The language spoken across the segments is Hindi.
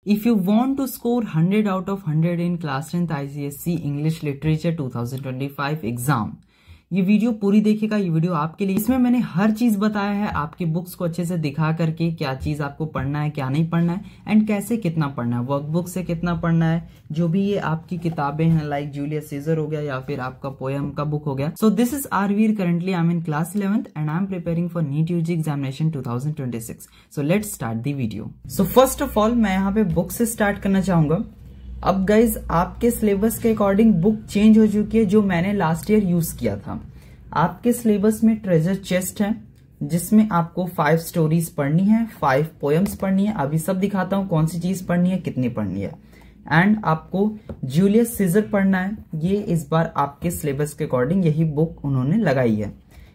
If you want to score 100 out of 100 in class 10th ICSE English Literature 2025 exam, ये वीडियो पूरी देखिएगा। ये वीडियो आपके लिए, इसमें मैंने हर चीज बताया है, आपकी बुक्स को अच्छे से दिखा करके क्या चीज आपको पढ़ना है, क्या नहीं पढ़ना है एंड कैसे कितना पढ़ना है, वर्कबुक से कितना पढ़ना है, जो भी ये आपकी किताबें हैं लाइक जूलियस सीजर हो गया या फिर आपका पोएम का बुक हो गया। So this is Aarvir, currently I am in class 11th and I am preparing for NEET UG examination 2026। So let's start the video. So first of all मैं यहाँ पे बुक से स्टार्ट करना चाहूंगा। अब गाइज आपके सिलेबस के अकॉर्डिंग बुक चेंज हो चुकी है जो मैंने लास्ट ईयर यूज किया था। आपके सिलेबस में ट्रेजर चेस्ट है जिसमें आपको 5 स्टोरीज पढ़नी है, 5 पोएम्स पढ़नी है। अभी सब दिखाता हूं कौन सी चीज पढ़नी है, कितनी पढ़नी है। एंड आपको जूलियस सीजर पढ़ना है। ये इस बार आपके सिलेबस के अकॉर्डिंग यही बुक उन्होंने लगाई है।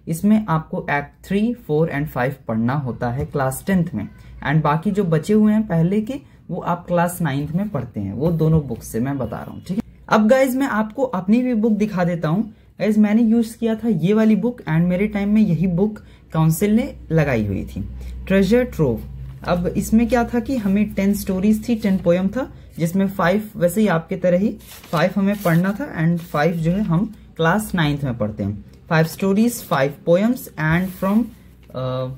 इसमें आपको एक्ट 3, 4 एंड 5 पढ़ना होता है क्लास 10th में। एंड बाकी जो बचे हुए हैं पहले के वो आप क्लास 9th में पढ़ते हैं। वो दोनों बुक से मैं बता रहा हूँ, ठीक है। अब गाइज मैं आपको अपनी भी बुक दिखा देता हूँ। गाइज मैंने यूज किया था ये वाली बुक एंड मेरे टाइम में यही बुक काउंसिल ने लगाई हुई थी, ट्रेजर ट्रोव। अब इसमें क्या था कि हमें 10 स्टोरीज थी, 10 पोएम था जिसमें 5 वैसे ही आपके तरह ही 5 हमें पढ़ना था एंड 5 जो है हम क्लास 9th में पढ़ते हैं। 5 stories, 5 poems and from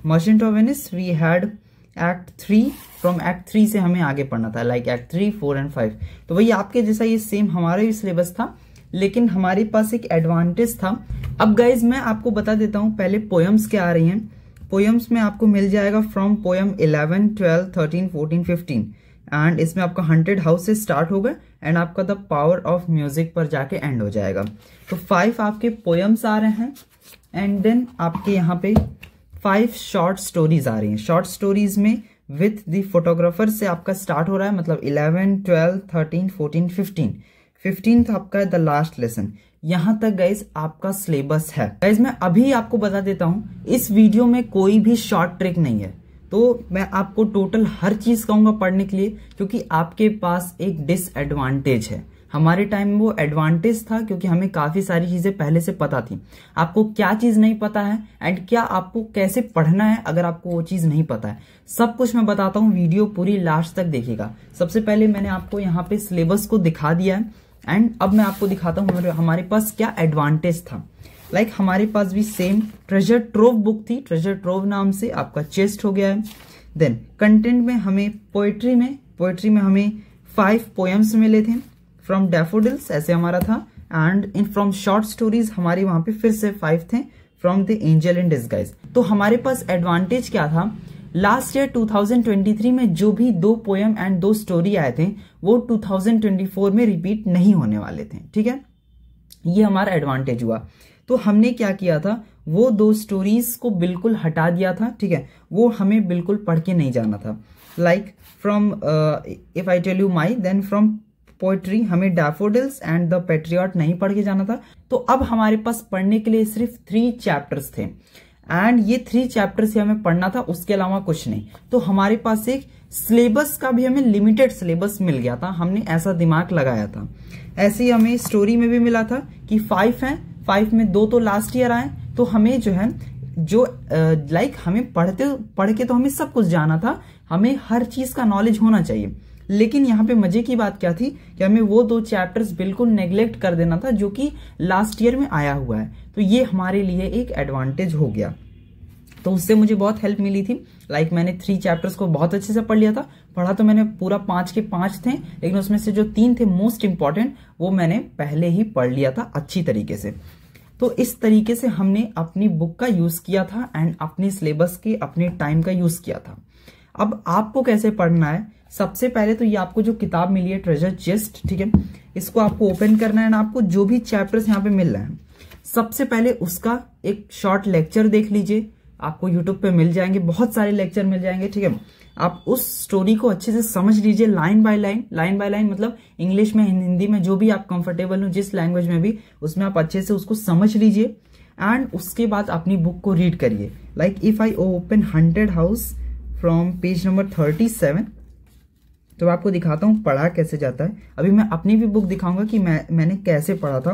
Merchant of Venice we had act 3। From act 3 से हमें आगे पढ़ना था लाइक एक्ट 3, 4 एंड 5। तो वही आपके जैसा ये सेम हमारा भी सिलेबस था, लेकिन हमारे पास एक एडवांटेज था। अब गाइज मैं आपको बता देता हूं पहले पोएम्स क्या आ रही हैं। पोएम्स में आपको मिल जाएगा फ्रॉम पोएम 11, 12, 13, 14, 15 एंड इसमें आपका 100 हाउस से स्टार्ट होगा एंड आपका द पावर ऑफ म्यूजिक पर जाके एंड हो जाएगा। तो 5 आपके पोएम्स आ रहे हैं एंड देन आपके यहाँ पे 5 शॉर्ट स्टोरीज आ रही हैं। शॉर्ट स्टोरीज में विथ द फोटोग्राफर से आपका स्टार्ट हो रहा है, मतलब 11, 12, 13, 14, 15th आपका द लास्ट लेसन। यहां तक गाइज आपका सिलेबस है। गाइज मैं अभी आपको बता देता हूं इस वीडियो में कोई भी शॉर्ट ट्रिक नहीं है, तो मैं आपको टोटल हर चीज कहूंगा पढ़ने के लिए, क्योंकि आपके पास एक डिसएडवांटेज है। हमारे टाइम में वो एडवांटेज था क्योंकि हमें काफी सारी चीजें पहले से पता थी। आपको क्या चीज नहीं पता है एंड क्या आपको कैसे पढ़ना है अगर आपको वो चीज नहीं पता है, सब कुछ मैं बताता हूँ। वीडियो पूरी लास्ट तक देखिएगा। सबसे पहले मैंने आपको यहाँ पे सिलेबस को दिखा दिया है एंड अब मैं आपको दिखाता हूँ हमारे पास क्या एडवांटेज था। लाइक हमारे पास भी सेम ट्रेजर ट्रोव बुक थी, ट्रेजर ट्रोव नाम से आपका चेस्ट हो गया है। देन कंटेंट में हमें पोएट्री में हमें 5 पोएम्स मिले थे फ्रॉम डैफोडिल्स, ऐसे हमारा था। And in from short stories हमारे वहां पे फिर से 5 थे from the angel in disguise. तो हमारे पास एडवांटेज क्या था, लास्ट ईयर 2023 में जो भी 2 पोएम एंड 2 स्टोरी आए थे वो 2024 में रिपीट नहीं होने वाले थे, ठीक है। ये हमारा एडवांटेज हुआ। तो हमने क्या किया था, वो 2 स्टोरीज को बिल्कुल हटा दिया था, ठीक है। वो हमें बिल्कुल पढ़ के नहीं जाना था। Like from if I tell you my, then from poetry हमें डैफोडिल्स एंड द पैट्रियट नहीं पढ़ के जाना था। तो अब हमारे पास पढ़ने के लिए सिर्फ 3 चैप्टर्स थे एंड ये 3 चैप्टर्स ही हमें पढ़ना था, उसके अलावा कुछ नहीं। तो हमारे पास एक सिलेबस का भी हमें लिमिटेड सिलेबस मिल गया था, हमने ऐसा दिमाग लगाया था। ऐसे ही हमें स्टोरी में भी मिला था कि 5 हैं, 5 में 2 तो लास्ट ईयर आए। तो हमें जो है लाइक हमें पढ़ के तो हमें सब कुछ जाना था, हमें हर चीज का नॉलेज होना चाहिए। लेकिन यहाँ पे मजे की बात क्या थी कि हमें वो 2 चैप्टर्स बिल्कुल नेग्लेक्ट कर देना था जो कि लास्ट ईयर में आया हुआ है। तो ये हमारे लिए एक एडवांटेज हो गया। तो उससे मुझे बहुत हेल्प मिली थी। लाइक मैंने 3 चैप्टर्स को बहुत अच्छे से पढ़ लिया था। पढ़ा तो मैंने पूरा 5 के 5 थे, लेकिन उसमें से जो 3 थे मोस्ट इंपॉर्टेंट वो मैंने पहले ही पढ़ लिया था अच्छी तरीके से। तो इस तरीके से हमने अपनी बुक का यूज किया था एंड अपने सिलेबस के अपने टाइम का यूज किया था। अब आपको कैसे पढ़ना है, सबसे पहले तो ये आपको जो किताब मिली है ट्रेजर चेस्ट, ठीक है, इसको आपको ओपन करना है ना। आपको जो भी चैप्टर्स यहाँ पे मिल रहे हैं सबसे पहले उसका एक शॉर्ट लेक्चर देख लीजिए। आपको यूट्यूब पे मिल जाएंगे, बहुत सारे लेक्चर मिल जाएंगे, ठीक है। आप उस स्टोरी को अच्छे से समझ लीजिए लाइन बाय लाइन, मतलब इंग्लिश में, हिंदी में, जो भी आप कंफर्टेबल हो, जिस लैंग्वेज में भी, उसमें आप अच्छे से उसको समझ लीजिए एंड उसके बाद अपनी बुक को रीड करिए। Like if I open 100 house from page number 37, तो आपको दिखाता हूँ पढ़ा कैसे जाता है। अभी मैं अपनी भी बुक दिखाऊंगा कि मैंने कैसे पढ़ा था।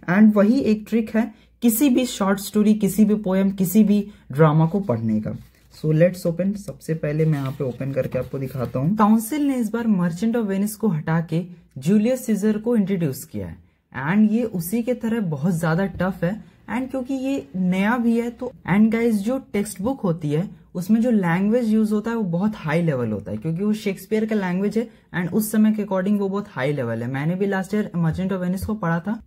एंड वही एक ट्रिक है किसी भी शॉर्ट स्टोरी, किसी भी पोएम, किसी भी ड्रामा को पढ़ने का। So let's open. सबसे पहले मैं यहाँ पे ओपन करके आपको दिखाता हूँ। काउंसिल ने इस बार मर्चेंट ऑफ वेनिस को हटा के जूलियस सीजर को इंट्रोड्यूस किया है एंड ये उसी के तरह बहुत ज्यादा टफ है एंड क्योंकि ये नया भी है तो एंड गाइस जो टेक्स्ट बुक होती है उसमें जो लैंग्वेज यूज होता है वो बहुत हाई लेवल होता है क्योंकि वो शेक्सपियर का लैंग्वेज है एंड उस समय के अकॉर्डिंग वो बहुत हाई लेवल है। मैंने भी last year merchant of Venice को पढ़ा था।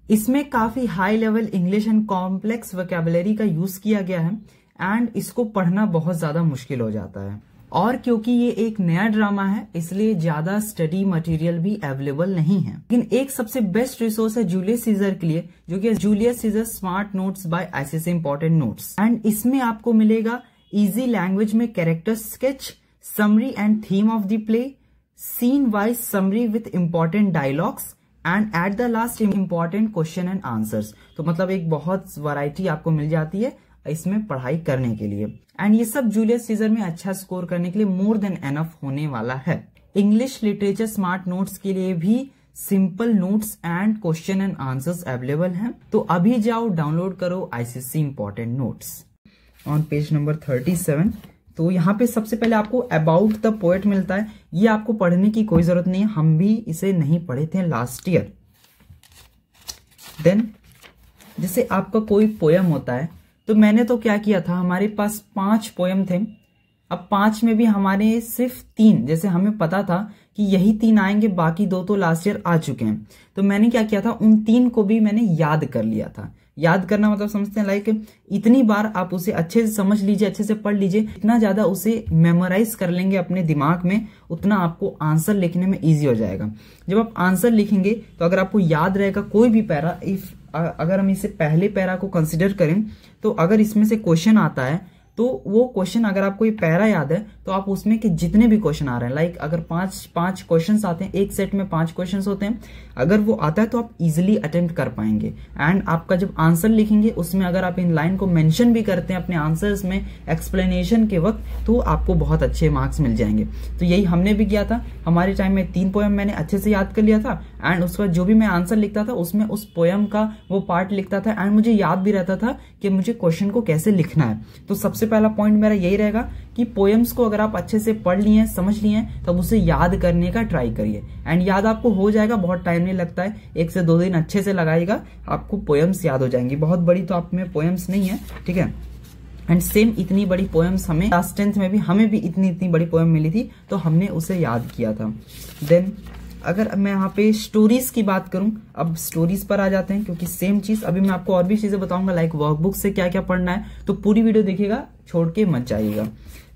इसमें काफी high level English and complex vocabulary का यूज किया गया है एंड इसको पढ़ना बहुत ज्यादा मुश्किल हो जाता है और क्योंकि ये एक नया ड्रामा है इसलिए ज्यादा स्टडी मटेरियल भी अवेलेबल नहीं है। लेकिन एक सबसे बेस्ट रिसोर्स है जूलियस सीजर के लिए जो कि Julius Caesar smart notes by ICSE important notes and इसमें आपको मिलेगा इजी लैंग्वेज में character sketch, summary and theme of the play, scene wise summary with important dialogues and at the last important question and answers. तो मतलब एक बहुत वैरायटी आपको मिल जाती है इसमें पढ़ाई करने के लिए एंड ये सब जूलियस सीजर में अच्छा स्कोर करने के लिए मोर देन एनफ होने वाला है। इंग्लिश लिटरेचर स्मार्ट नोट्स के लिए भी simple notes and question and answers available हैं। तो अभी जाओ डाउनलोड करो ICSE important notes on page number 37। तो यहाँ पे सबसे पहले आपको अबाउट द पोएट मिलता है। ये आपको पढ़ने की कोई जरूरत नहीं है, हम भी इसे नहीं पढ़े थे लास्ट ईयर। देन जैसे आपका कोई पोयम होता है तो मैंने तो क्या किया था, हमारे पास 5 पोयम थे। अब 5 में भी हमारे सिर्फ 3, जैसे हमें पता था कि यही 3 आएंगे, बाकी 2 तो लास्ट ईयर आ चुके हैं। तो मैंने क्या किया था, उन 3 को भी मैंने याद कर लिया था। याद करना मतलब समझते हैं लाइक इतनी बार आप उसे अच्छे से समझ लीजिए, अच्छे से पढ़ लीजिए, इतना ज्यादा उसे मेमोराइज कर लेंगे अपने दिमाग में, उतना आपको आंसर लिखने में इजी हो जाएगा। जब आप आंसर लिखेंगे तो अगर आपको याद रहेगा कोई भी पैरा, अगर हम इसे पहले पैरा को कंसिडर करें तो अगर इसमें से क्वेश्चन आता है तो वो क्वेश्चन अगर आपको ये पैरा याद है तो आप उसमें के जितने भी क्वेश्चन आ रहे हैं, लाइक अगर 5 क्वेश्चंस आते हैं, एक सेट में 5 क्वेश्चंस होते हैं, अगर वो आता है तो आप इजीली अटेम्प्ट कर पाएंगे। एंड आपका जब आंसर लिखेंगे उसमें अगर आप इन लाइन को मेंशन भी करते हैं अपने आंसर्स में एक्सप्लेनेशन के वक्त, तो आपको बहुत अच्छे मार्क्स मिल जाएंगे। तो यही हमने भी किया था। हमारे टाइम में 3 पोएम मैंने अच्छे से याद कर लिया था एंड उसके बाद जो भी मैं आंसर लिखता था उसमें उस पोएम का वो पार्ट लिखता था एंड मुझे याद भी रहता था कि मुझे क्वेश्चन को कैसे लिखना है। तो सबसे पहला पॉइंट मेरा यही रहेगा कि पोएम्स को अगर आप अच्छे से पढ़ लिए, समझ लिए, तब उसे याद करने का ट्राई करिए एंड याद आपको हो जाएगा, बहुत टाइम नहीं लगता है, 1 से 2 दिन अच्छे से लगाइएगा, आपको पोएम्स याद हो जाएंगी। बहुत बड़ी तो आप में पोएम्स नहीं है, ठीक है। एंड सेम इतनी बड़ी पोएम्स हमें क्लास 10th में भी हमें भी इतनी बड़ी पोएम मिली थी तो हमने उसे याद किया था। देन अगर मैं यहाँ पे स्टोरीज की बात करूं, अब स्टोरीज पर आ जाते हैं क्योंकि सेम चीज अभी मैं आपको और भी चीजें बताऊंगा लाइक वर्कबुक से क्या क्या पढ़ना है, तो पूरी वीडियो देखिएगा, छोड़ के मत जाइएगा।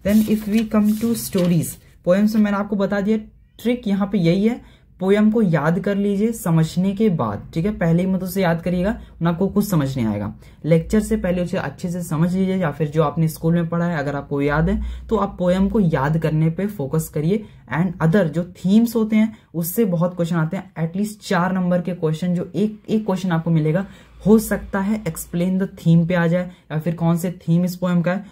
Then if we come to stories, poems में मैंने आपको बता दिया, ट्रिक यहाँ पे यही है, पोएम को याद कर लीजिए समझने के बाद, ठीक है। पहले ही मत उसे याद करिएगा ना, आपको कुछ समझ नहीं आएगा। लेक्चर से पहले उसे अच्छे से समझ लीजिए या फिर जो आपने स्कूल में पढ़ा है अगर आपको याद है तो आप पोएम को याद करने पे फोकस करिए। एंड अदर जो थीम्स होते हैं उससे बहुत क्वेश्चन आते हैं, एटलीस्ट 4 नंबर के क्वेश्चन, जो एक क्वेश्चन आपको मिलेगा, हो सकता है एक्सप्लेन द थीम पे आ जाए या फिर कौन से थीम इस पोएम का है।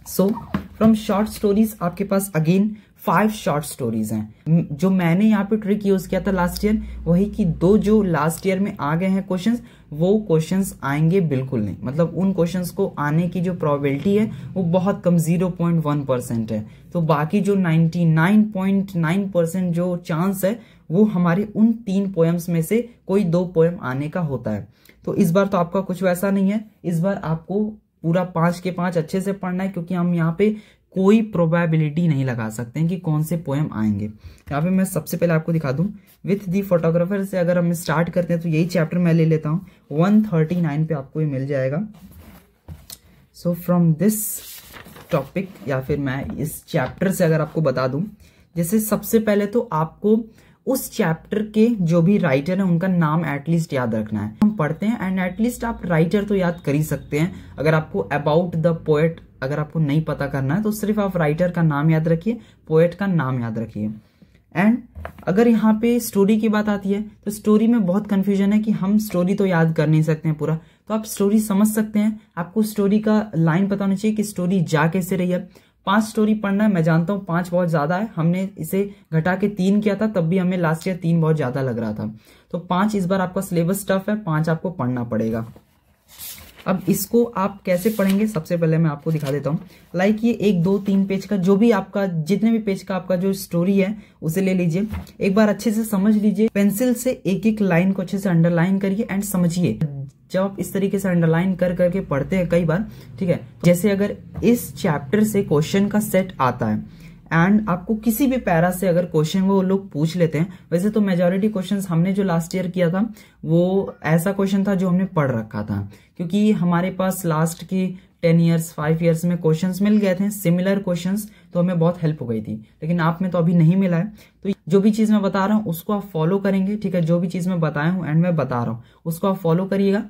सो फ्रॉम शॉर्ट स्टोरीज आपके पास अगेन 5 शॉर्ट स्टोरीज हैं। जो मैंने यहाँ पे ट्रिक यूज किया था लास्ट ईयर, वही कि 2 जो लास्ट ईयर में आ गए हैं क्वेश्चंस, वो क्वेश्चंस आएंगे बिल्कुल नहीं, मतलब उन क्वेश्चंस को आने की जो प्रोबेबिलिटी है वो बहुत कम 0.1% है। तो बाकी जो 99.9% जो चांस है वो हमारे उन 3 पोएम्स में से कोई 2 पोएम आने का होता है। तो इस बार तो आपका कुछ वैसा नहीं है, इस बार आपको पूरा 5 के 5 अच्छे से पढ़ना है क्योंकि हम यहाँ पे कोई प्रोबेबिलिटी नहीं लगा सकते हैं कि कौन से पोएम आएंगे। यहाँ पे मैं सबसे पहले आपको दिखा दूं, विथ दी फोटोग्राफर से अगर हम स्टार्ट करते हैं तो यही चैप्टर मैं ले लेता हूँ, 139 पे आपको ये मिल जाएगा। सो फ्रॉम दिस टॉपिक, या फिर मैं इस चैप्टर से अगर आपको बता दूं, जैसे सबसे पहले तो आपको उस चैप्टर के जो भी राइटर है उनका नाम एटलीस्ट याद रखना है। हम पढ़ते हैं एंड एटलीस्ट आप राइटर तो याद कर ही सकते हैं। अगर आपको अबाउट द पोएट अगर आपको नहीं पता करना है तो सिर्फ आप राइटर का नाम याद रखिए, पोएट का नाम याद रखिए। एंड अगर यहाँ पे स्टोरी की बात आती है तो स्टोरी में बहुत कंफ्यूजन है कि हम स्टोरी तो याद कर नहीं सकते हैं पूरा, तो आप स्टोरी समझ सकते हैं। आपको स्टोरी का लाइन पता होना चाहिए कि स्टोरी जा कैसे रही है। 5 स्टोरी पढ़ना है, मैं जानता हूँ 5 बहुत ज्यादा है, हमने इसे घटा के 3 किया था, तब भी हमें लास्ट ईयर 3 बहुत ज्यादा लग रहा था। तो 5 इस बार आपका सिलेबस टफ है, 5 आपको पढ़ना पड़ेगा। अब इसको आप कैसे पढ़ेंगे, सबसे पहले मैं आपको दिखा देता हूँ। लाइक ये 1, 2, 3 पेज का जो भी आपका, जितने भी पेज का आपका जो स्टोरी है उसे ले लीजिए, एक बार अच्छे से समझ लीजिए, पेंसिल से एक एक लाइन को अच्छे से अंडरलाइन करिए एंड समझिए। जब आप इस तरीके से अंडरलाइन कर करके पढ़ते हैं कई बार, ठीक है, जैसे अगर इस चैप्टर से क्वेश्चन का सेट आता है एंड आपको किसी भी पैरा से अगर क्वेश्चन वो लोग पूछ लेते हैं, वैसे तो मेजॉरिटी क्वेश्चंस हमने जो लास्ट ईयर किया था वो ऐसा क्वेश्चन था जो हमने पढ़ रखा था, क्योंकि हमारे पास लास्ट की 10 ईयर्स 5 ईयर्स में क्वेश्चंस मिल गए थे सिमिलर क्वेश्चंस, तो हमें बहुत हेल्प हो गई थी। लेकिन आप में तो अभी नहीं मिला है, तो जो भी चीज मैं बता रहा हूँ उसको आप फॉलो करेंगे, ठीक है, जो भी चीज मैं बताया हूँ एंड मैं बता रहा हूँ उसको आप फॉलो करिएगा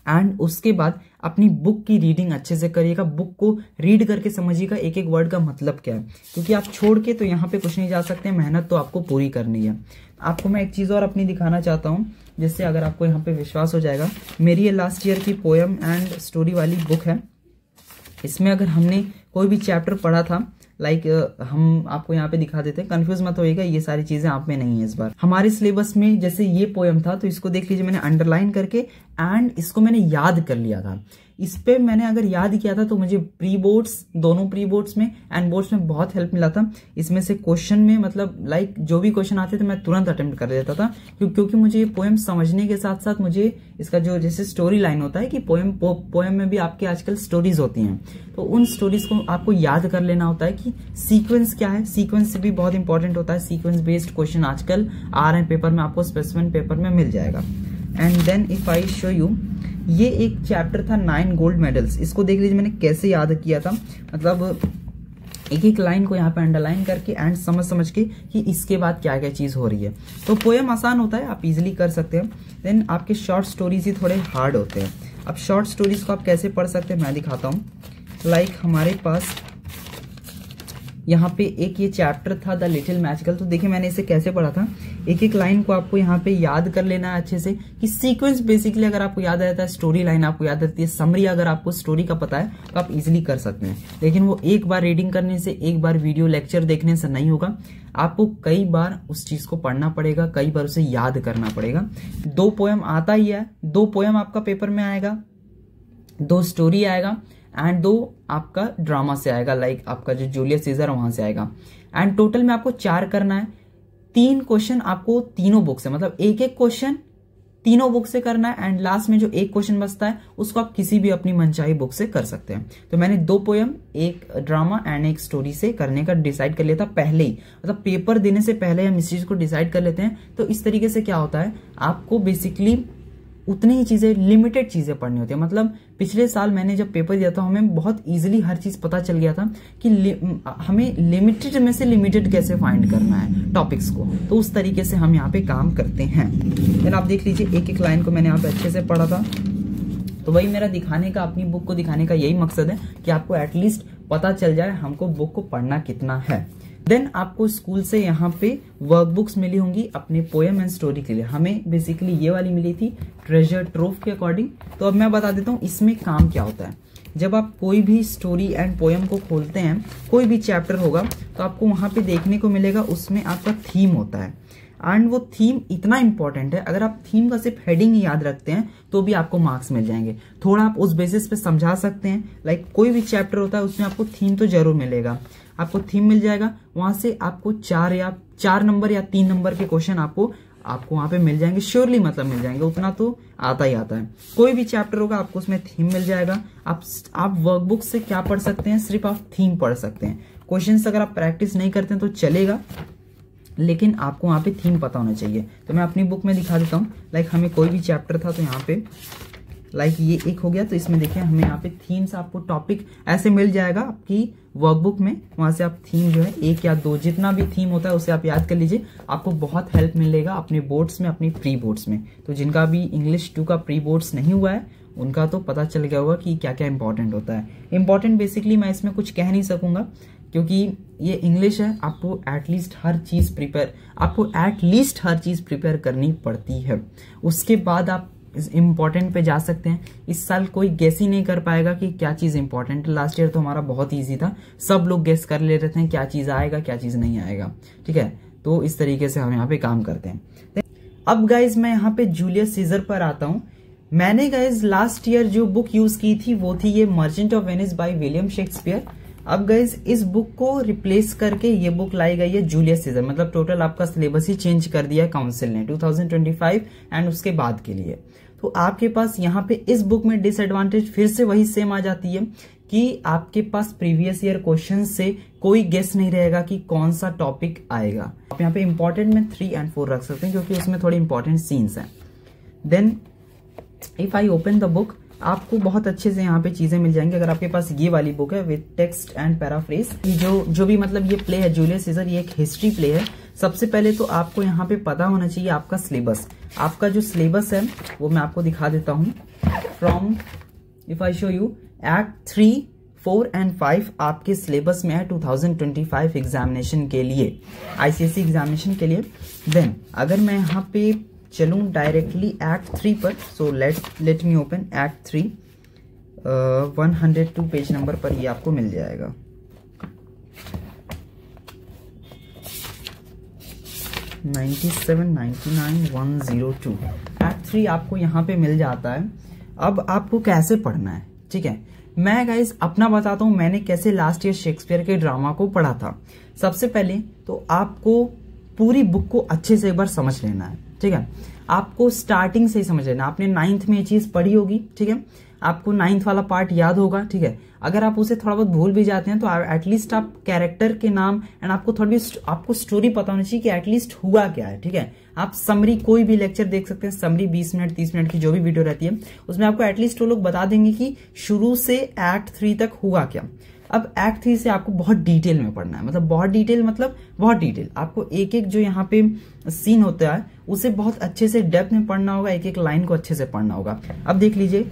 एंड उसके बाद अपनी बुक की रीडिंग अच्छे से करिएगा, बुक को रीड करके समझिएगा एक एक वर्ड का मतलब क्या है, क्योंकि आप छोड़ के तो यहाँ पे कुछ नहीं जा सकते, मेहनत तो आपको पूरी करनी है। आपको मैं एक चीज और अपनी दिखाना चाहता हूँ, जिससे अगर आपको यहाँ पे विश्वास हो जाएगा। मेरी ये लास्ट ईयर की पोएम एंड स्टोरी वाली बुक है। इसमें अगर हमने कोई भी चैप्टर पढ़ा था, लाइक हम आपको यहाँ पे दिखा देते हैं, कंफ्यूज मत होइएगा, ये सारी चीजें आप में नहीं है इस बार। हमारे सिलेबस में जैसे ये पोएम था तो इसको देख लीजिए, मैंने अंडरलाइन करके एंड इसको मैंने याद कर लिया था। इस पे मैंने अगर याद किया था तो मुझे प्री बोर्ड्स, दोनों प्री बोर्ड्स में एंड बोर्ड्स में बहुत हेल्प मिला था। इसमें से क्वेश्चन में मतलब लाइक जो भी क्वेश्चन आते थे मैं तुरंत अटेम्प्ट कर देता था, क्योंकि मुझे ये पोएम समझने के साथ साथ मुझे इसका जो जैसे स्टोरी लाइन होता है कि पोएम में भी आपके आजकल स्टोरीज होती हैं, तो उन स्टोरीज को आपको याद कर लेना होता है कि सीक्वेंस क्या है। सीक्वेंस भी बहुत इंपॉर्टेंट होता है, सीक्वेंस बेस्ड क्वेश्चन आजकल आ रहे हैं पेपर में, आपको स्पेसिफिक पेपर में मिल जाएगा। And then if I show you, ये एक चैप्टर था 9 गोल्ड मेडल्स। इसको देख लीजिए मैंने कैसे याद किया था, मतलब एक एक लाइन को यहाँ पे अंडरलाइन करके एंड समझ के कि इसके बाद क्या क्या चीज हो रही है। तो पोएम आसान होता है, आप इजीली कर सकते हैं। देन आपके शॉर्ट स्टोरीज ही थोड़े हार्ड होते हैं। अब शॉर्ट स्टोरीज को आप कैसे पढ़ सकते हैं मैं दिखाता हूँ। लाइक हमारे पास यहाँ पे एक ये चैप्टर था द लिटिल मैजिकल, तो देखिए मैंने इसे कैसे पढ़ा था। एक एक लाइन को आपको यहाँ पे याद कर लेना है अच्छे से कि सीक्वेंस बेसिकली अगर आपको याद रहता है, स्टोरी लाइन आपको याद रहती है, समरी अगर आपको स्टोरी का पता है तो आप इजीली कर सकते हैं। लेकिन वो एक बार रीडिंग करने से, एक बार वीडियो लेक्चर देखने से नहीं होगा, आपको कई बार उस चीज को पढ़ना पड़ेगा, कई बार उसे याद करना पड़ेगा। 2 पोएम आता ही है, 2 पोएम आपका पेपर में आएगा, 2 स्टोरी आएगा एंड 2 आपका ड्रामा से आएगा, लाइक आपका जो जूलियस सीजर वहां से आएगा। एंड टोटल में आपको 4 करना है। 3 क्वेश्चन आपको तीनों बुक से, मतलब एक एक क्वेश्चन तीनों बुक से करना है एंड लास्ट में जो एक क्वेश्चन बचता है उसको आप किसी भी अपनी मनचाही बुक से कर सकते हैं। तो मैंने 2 पोएम, 1 ड्रामा एंड 1 स्टोरी से करने का डिसाइड कर लिया था पहले ही, मतलब पेपर देने से पहले हम इस चीज को डिसाइड कर लेते हैं। तो इस तरीके से क्या होता है, आपको बेसिकली उतनी ही चीजें, लिमिटेड चीजें पढ़नी होती है। मतलब पिछले साल मैंने जब पेपर दिया था हमें बहुत इजीली हर चीज पता चल गया था कि हमें लिमिटेड में से लिमिटेड कैसे फाइंड करना है टॉपिक्स को, तो उस तरीके से हम यहाँ पे काम करते हैं। फिर आप देख लीजिए एक एक लाइन को मैंने यहाँ पे अच्छे से पढ़ा था। तो वही मेरा दिखाने का, अपनी बुक को दिखाने का यही मकसद है कि आपको एटलीस्ट पता चल जाए हमको बुक को पढ़ना कितना है। देन आपको स्कूल से यहाँ पे वर्कबुक्स मिली होंगी अपने पोएम एंड स्टोरी के लिए। हमें बेसिकली ये वाली मिली थी ट्रेजर ट्रोव के अकॉर्डिंग। तो अब मैं बता देता हूँ इसमें काम क्या होता है। जब आप कोई भी स्टोरी एंड पोएम को खोलते हैं, कोई भी चैप्टर होगा तो आपको वहां पे देखने को मिलेगा उसमें आपका थीम होता है एंड वो थीम इतना इंपॉर्टेंट है, अगर आप थीम का सिर्फ हेडिंग ही याद रखते हैं तो भी आपको मार्क्स मिल जाएंगे। थोड़ा आप उस बेसिस पे समझा सकते हैं, लाइक कोई भी चैप्टर होता है उसमें आपको थीम तो जरूर मिलेगा, आपको थीम मिल जाएगा, वहां से आपको 4 नंबर या 3 नंबर के क्वेश्चन आपको वहां पे मिल जाएंगे, श्योरली मतलब मिल जाएंगे, उतना तो आता ही आता है। कोई भी चैप्टर होगा आपको उसमें थीम मिल जाएगा। आप वर्कबुक से क्या पढ़ सकते हैं, सिर्फ आप थीम पढ़ सकते हैं। क्वेश्चंस अगर आप प्रैक्टिस नहीं करते हैं तो चलेगा, लेकिन आपको वहां पे थीम पता होना चाहिए। तो मैं अपनी बुक में दिखा देता हूँ। लाइक हमें कोई भी चैप्टर था तो यहाँ पे लाइक ये एक हो गया, तो इसमें देखिए हमें यहाँ पे थीम्स, आपको टॉपिक ऐसे मिल जाएगा आपकी वर्कबुक में, वहां से आप थीम जो है 1 या 2 जितना भी थीम होता है उसे आप याद कर लीजिए, आपको बहुत हेल्प मिलेगा अपने बोर्ड्स में, अपनी प्री बोर्ड्स में। तो जिनका भी इंग्लिश 2 का प्री बोर्ड्स नहीं हुआ है उनका तो पता चल गया होगा कि क्या क्या इंपॉर्टेंट होता है। इंपॉर्टेंट बेसिकली मैं इसमें कुछ कह नहीं सकूंगा क्योंकि ये इंग्लिश है, आपको एटलीस्ट हर चीज प्रिपेयर करनी पड़ती है। उसके बाद आप इम्पोर्टेंट पे जा सकते हैं। इस साल कोई गेस ही नहीं कर पाएगा कि क्या चीज इंपॉर्टेंट है। लास्ट ईयर तो हमारा बहुत इजी था, सब लोग गेस कर ले रहे थे क्या चीज आएगा क्या चीज नहीं आएगा, ठीक है। तो इस तरीके से हम यहाँ पे काम करते हैं। अब गाइज मैं यहाँ पे जूलियस सीजर पर आता हूँ। मैंने गाइज लास्ट ईयर जो बुक यूज की थी वो थी ये merchant of Venice by William Shakespeare. अब गाइज इस बुक को रिप्लेस करके ये बुक लाई गई है जूलियस सीजर। मतलब टोटल आपका सिलेबस ही चेंज कर दिया काउंसिल ने 2025 एंड उसके बाद के लिए। तो आपके पास यहाँ पे इस बुक में डिसएडवांटेज फिर से वही सेम आ जाती है कि आपके पास प्रीवियस ईयर क्वेश्चन से कोई गेस नहीं रहेगा कि कौन सा टॉपिक आएगा। आप यहाँ पे इंपॉर्टेंट में 3 और 4 रख सकते हैं क्योंकि उसमें थोड़े इंपॉर्टेंट सीन्स हैं। Then if I open the book, आपको बहुत अच्छे से यहाँ पे चीजें मिल जाएंगी। अगर आपके पास ये वाली बुक है विद टेक्स्ट एंड पैराफ्रेज, जो भी मतलब ये प्ले है जूलियस सीजर, ये एक हिस्ट्री प्ले है। सबसे पहले तो आपको यहाँ पे पता होना चाहिए आपका सिलेबस। आपका जो सिलेबस है वो मैं आपको दिखा देता हूँ। From if I show you act 3, 4 and 5 आपके सिलेबस में है 2025 एग्जामिनेशन के लिए, आईसीएसई एग्जामिनेशन के लिए। देन अगर मैं यहाँ पे चलूं डायरेक्टली एक्ट 3 पर, so let me open act 3, 102 page number पर ये आपको मिल जाएगा। एक्ट 3 आपको यहाँ पे मिल जाता है। अब आपको कैसे पढ़ना है, ठीक है, मैं गाइस अपना बताता हूँ मैंने कैसे लास्ट ईयर शेक्सपियर के ड्रामा को पढ़ा था। सबसे पहले तो आपको पूरी बुक को अच्छे से एक बार समझ लेना है, ठीक है। आपको स्टार्टिंग से ही समझ लेना। आपने 9th में ये चीज पढ़ी होगी, ठीक है, आपको 9th वाला पार्ट याद होगा, ठीक है। अगर आप उसे थोड़ा बहुत भूल भी जाते हैं तो एटलीस्ट आप कैरेक्टर के नाम एंड आपको थोड़ी आपको स्टोरी पता होनी चाहिए कि एटलीस्ट हुआ क्या है, ठीक है। आप समरी कोई भी लेक्चर देख सकते हैं, समरी 20 मिनट 30 मिनट की जो भी वीडियो रहती है उसमें आपको एटलीस्ट वो लोग बता देंगे कि शुरू से एक्ट 3 तक हुआ क्या। अब एक्ट 3 से आपको बहुत डिटेल में पढ़ना है, मतलब बहुत डिटेल आपको एक एक जो यहाँ पे सीन होता है उसे बहुत अच्छे से डेप्थ में पढ़ना होगा, एक एक लाइन को अच्छे से पढ़ना होगा। अब देख लीजिए,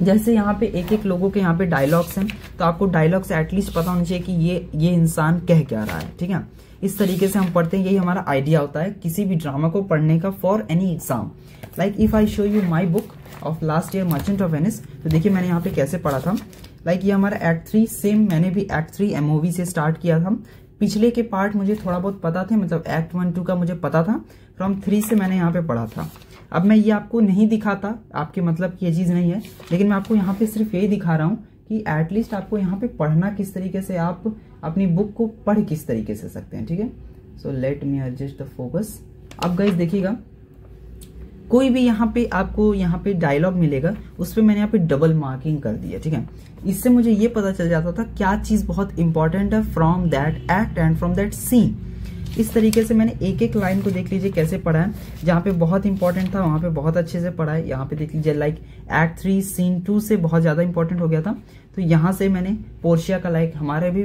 जैसे यहाँ पे एक एक लोगों के यहाँ पे डायलॉग्स हैं तो आपको डायलॉग से एटलीस्ट पता होना चाहिए कि ये इंसान कह क्या रहा है, ठीक है। इस तरीके से हम पढ़ते हैं, यही हमारा आइडिया होता है किसी भी ड्रामा को पढ़ने का for any exam. Like if I show you my book of last year merchant of Venice, तो देखिए मैंने यहाँ पे कैसे पढ़ा था। लाइक ये हमारा एक्ट 3, सेम मैंने भी एक्ट 3 एमओवी से स्टार्ट किया था। पिछले के पार्ट मुझे थोड़ा बहुत पता थे, मतलब एक्ट 1 2 का मुझे पता था, फ्रॉम 3 से मैंने यहाँ पे पढ़ा था। अब मैं ये आपको नहीं दिखाता, आपके मतलब की ये चीज नहीं है, लेकिन मैं आपको यहाँ पे सिर्फ यही दिखा रहा हूँ कि एटलीस्ट आपको यहाँ पे पढ़ना किस तरीके से, आप अपनी बुक को पढ़ किस तरीके से सकते हैं, ठीक है। So let me adjust the focus. अब गाइस देखिएगा, कोई भी यहाँ पे आपको यहाँ पे डायलॉग मिलेगा उस पर मैंने यहाँ पे डबल मार्किंग कर दिया, ठीक है। इससे मुझे ये पता चल जाता था क्या चीज बहुत इंपॉर्टेंट है from that act and from that scene. इस तरीके से मैंने एक एक लाइन को देख लीजिए कैसे पढ़ा है, जहाँ पे बहुत इंपॉर्टेंट था वहां पे बहुत अच्छे से पढ़ा है। यहाँ पे देख लीजिए लाइक एक्ट 3 सीन 2 से बहुत ज्यादा इंपॉर्टेंट हो गया था, तो यहाँ से मैंने पोर्शिया का, लाइक हमारे भी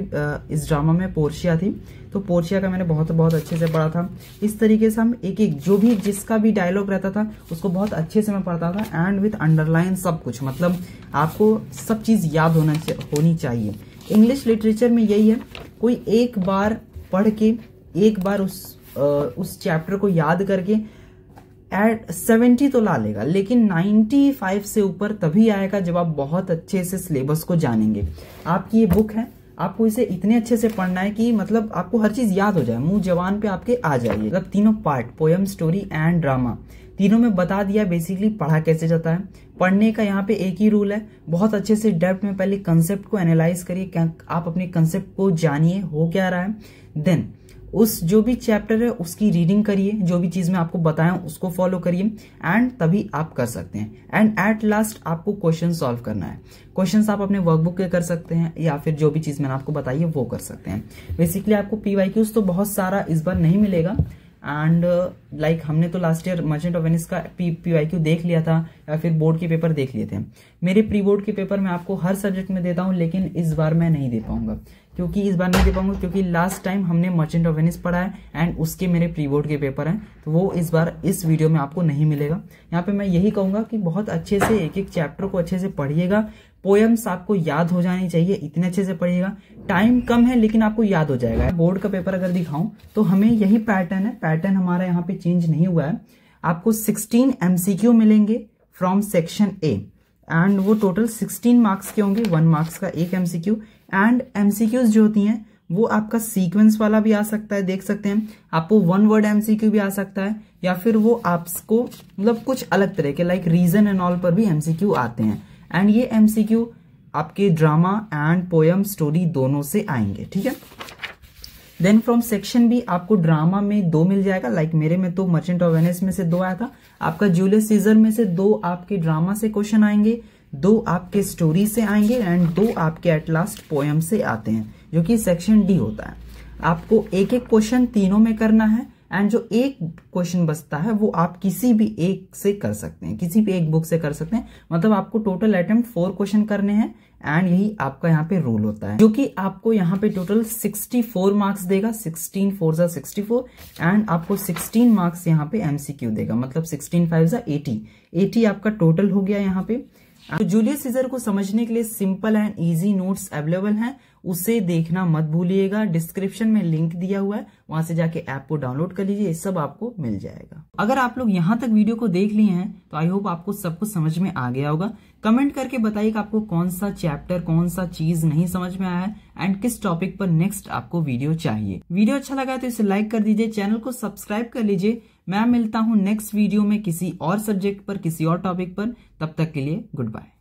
इस ड्रामा में पोर्शिया थी तो पोर्शिया का मैंने बहुत अच्छे से पढ़ा था। इस तरीके से हम एक एक जो भी जिसका भी डायलॉग रहता था उसको बहुत अच्छे से मैं पढ़ता था एंड विथ अंडरलाइन सब कुछ, मतलब आपको सब चीज याद होनी चाहिए। इंग्लिश लिटरेचर में यही है, कोई एक बार पढ़ के एक बार उस चैप्टर को याद करके एट 70 तो ला लेगा, लेकिन 95 से ऊपर तभी आएगा जब आप बहुत अच्छे से सिलेबस को जानेंगे। आपकी ये बुक है, आपको इसे इतने अच्छे से पढ़ना है कि मतलब आपको हर चीज याद हो जाए, मुंह जबान पे आपके आ जाएगी। मतलब तीनों part, poem, story and drama, तीनों में बता दिया बेसिकली पढ़ा कैसे जाता है। पढ़ने का यहाँ पे एक ही रूल है, बहुत अच्छे से डेप्थ में पहले कंसेप्ट को एनालाइज करिए, आप अपने कंसेप्ट को जानिए हो क्या रहा है। देन उस जो भी चैप्टर है उसकी रीडिंग करिए, जो भी चीज मैं आपको बताया उसको फॉलो करिए एंड तभी आप कर सकते हैं। एंड एट लास्ट आपको क्वेश्चन सॉल्व करना है। क्वेश्चंस आप अपने वर्कबुक के कर सकते हैं या फिर जो भी चीज मैंने आपको बताई है वो कर सकते हैं। बेसिकली आपको पीवाईक्यूज तो बहुत सारा इस बार नहीं मिलेगा एंड लाइक हमने तो last year merchant of Venice का पीवाईक्यू देख लिया था या फिर बोर्ड के पेपर देख लिए थे। मेरे प्री बोर्ड के पेपर मैं आपको हर सब्जेक्ट में देता हूं, लेकिन इस बार मैं नहीं दे पाऊंगा क्योंकि लास्ट टाइम हमने मर्चेंट ऑफ वेनिस पढ़ा है एंड उसके मेरे प्री बोर्ड के पेपर हैं, तो वो इस बार इस वीडियो में आपको नहीं मिलेगा। यहाँ पे मैं यही कहूंगा कि बहुत अच्छे से एक एक चैप्टर को अच्छे से पढ़िएगा। पोएम्स आपको याद हो जानी चाहिए, इतने अच्छे से पढ़िएगा। टाइम कम है लेकिन आपको याद हो जाएगा। बोर्ड का पेपर अगर दिखाऊं तो हमें यही पैटर्न है, पैटर्न हमारा यहाँ पे चेंज नहीं हुआ है। आपको 16 MCQ मिलेंगे फ्रॉम सेक्शन ए एंड वो टोटल 16 मार्क्स के होंगे, 1 मार्क्स का एक MCQ। एंड MCQs जो होती हैं वो आपका सीक्वेंस वाला भी आ सकता है, देख सकते हैं। आपको वन वर्ड एमसीक्यू भी आ सकता है, या फिर वो आपको मतलब कुछ अलग तरह के लाइक रीजन एंड ऑल पर भी एमसीक्यू आते हैं। एंड ये एमसीक्यू आपके ड्रामा एंड पोयम स्टोरी दोनों से आएंगे, ठीक है। देन फ्रॉम सेक्शन बी आपको ड्रामा में 2 मिल जाएगा, लाइक मेरे में तो मर्चेंट ऑफ वेनिस में से 2 आया था। आपका जूलियस सीजर में से 2 आपके ड्रामा से क्वेश्चन आएंगे, 2 आपके स्टोरी से आएंगे एंड 2 आपके एट लास्ट पोयम से आते हैं, जो कि सेक्शन डी होता है। आपको एक एक क्वेश्चन तीनों में करना है एंड जो एक क्वेश्चन बचता है वो आप किसी भी एक से कर सकते हैं, किसी भी एक बुक से कर सकते हैं। मतलब आपको टोटल अटेम्प्ट 4 क्वेश्चन करने हैं एंड यही आपका यहाँ पे रूल होता है, जो कि आपको यहाँ पे टोटल 64 मार्क्स देगा। 16 4 जा 64 एंड आपको 16 मार्क्स यहाँ पे एमसीक्यू देगा, मतलब 16 5 जा 80 आपका टोटल हो गया यहाँ पे। तो जूलियस सीजर को समझने के लिए simple and easy notes available हैं, उसे देखना मत भूलिएगा। डिस्क्रिप्शन में लिंक दिया हुआ है, वहां से जाके ऐप को डाउनलोड कर लीजिए, ये सब आपको मिल जाएगा। अगर आप लोग यहां तक वीडियो को देख लिए हैं तो आई होप आपको सब कुछ समझ में आ गया होगा। कमेंट करके बताइए कि आपको कौन सा चैप्टर, कौन सा चीज नहीं समझ में आया है एंड किस टॉपिक पर नेक्स्ट आपको वीडियो चाहिए। वीडियो अच्छा लगा तो इसे लाइक कर दीजिए, चैनल को सब्सक्राइब कर लीजिए। मैं मिलता हूं नेक्स्ट वीडियो में किसी और सब्जेक्ट पर, किसी और टॉपिक पर। तब तक के लिए गुड बाय।